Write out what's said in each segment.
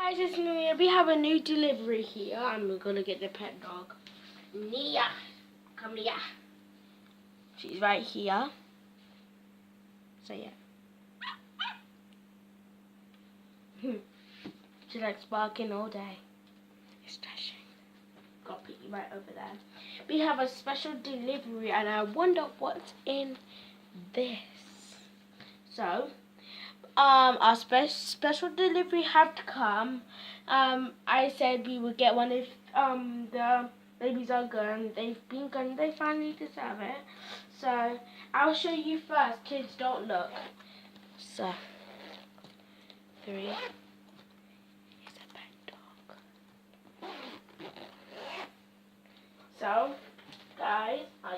Guys, it's Nia. We have a new delivery here, and we're gonna get the pet dog. Nia, come here. She's right here. So yeah. She likes barking all day. It's dashing. Got put you right over there. We have a special delivery, and I wonder what's in this. So, our special delivery had to come. I said we would get one if the babies are good. They've been good and they finally deserve it. So I'll show you first. Kids, don't look. So 3. Here's a pet dog. So guys, are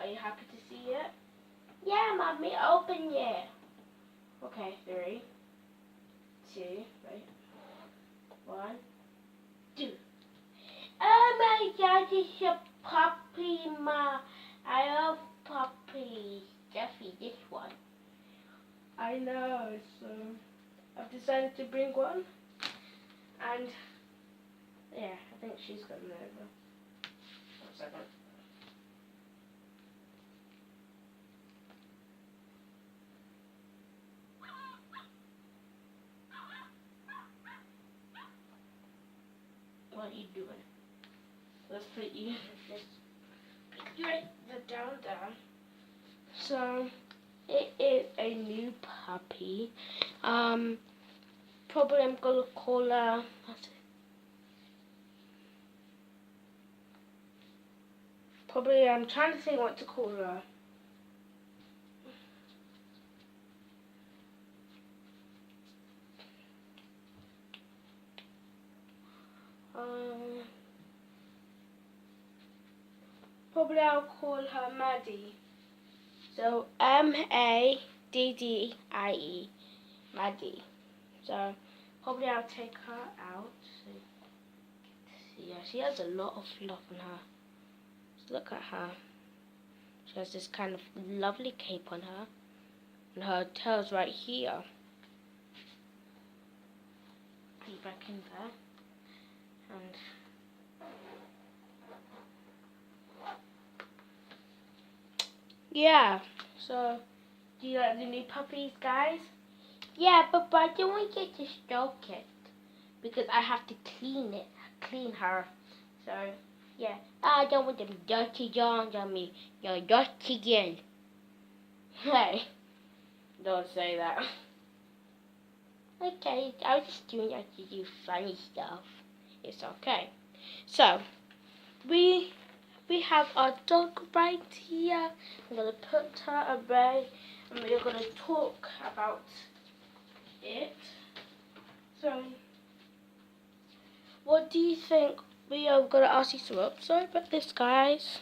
you happy to see it? Yeah, mommy, open it. Okay, 3, 2, right. 1, 2. Oh my God, it's a puppy, Ma. I love puppies. Jeffy, this one. I know, so I've decided to bring one. And yeah, I think she's coming over. 1 second. What are you doing? Let's put you right down there. So it is a new puppy. Probably I'm gonna call her. Probably I'm trying to think what to call her. Probably I'll call her Maddie. So Maddie, Maddie. So probably I'll take her out. So, yeah, she has a lot of love in her. Just look at her. She has this kind of lovely cape on her, and her tail's right here. Put it back in there, and yeah. So, do you like the new puppies, guys? Yeah, but I don't want you to stroke it because I have to clean her. So, yeah. I don't want them dirty germs on me. You're dirty again. Hey, don't say that. Okay, I was just doing that to do funny stuff. It's okay. So, we have our dog right here. I'm gonna put her away, and we're gonna talk about it. So, what do you think? We are gonna ask you some. Sorry about this, guys.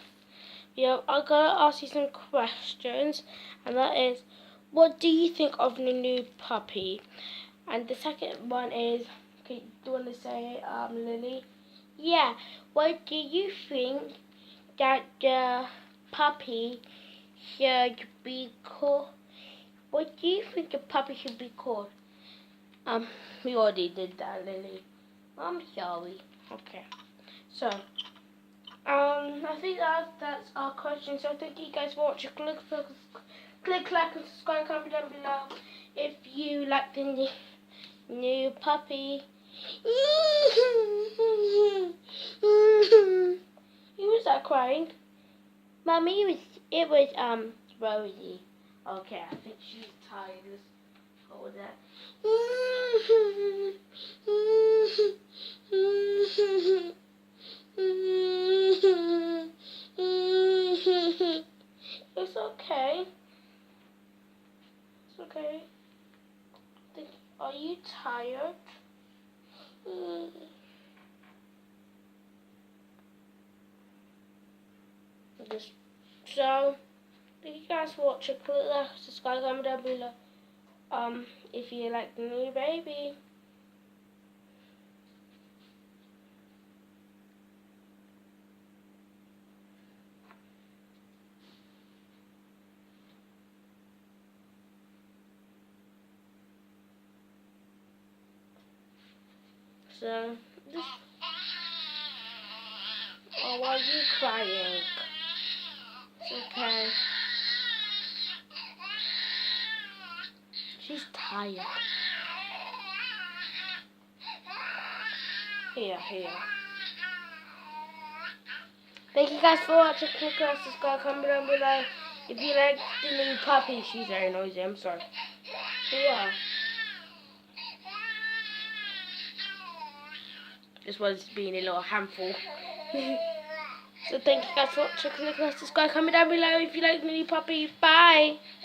I'm gonna ask you some questions, and that is, what do you think of the new puppy? And the second one is, okay, do you want to say it, Lily? Yeah. What do you think that the puppy should be called? What do you think the puppy should be called? We already did that, Lily. I'm sorry. Okay. So, I think that's our question. So thank you guys for watching. Click like and subscribe, comment down below if you like the new puppy. Who was that crying? Mommy, it was Rosie. Okay, I think she's tired. Let's hold that. It's okay. It's okay. Are you tired? So, thank you guys for watching. Click like, subscribe, comment down below. If you like the new baby. So, just... Oh, why are you crying? It's okay. She's tired. Here. Thank you guys for watching. Click on subscribe, comment down below. If you like the new puppy, she's very noisy, I'm sorry. Yeah. This one's being a little handful. So thank you guys for watching. Click on subscribe, comment down below if you like the new puppy. Bye.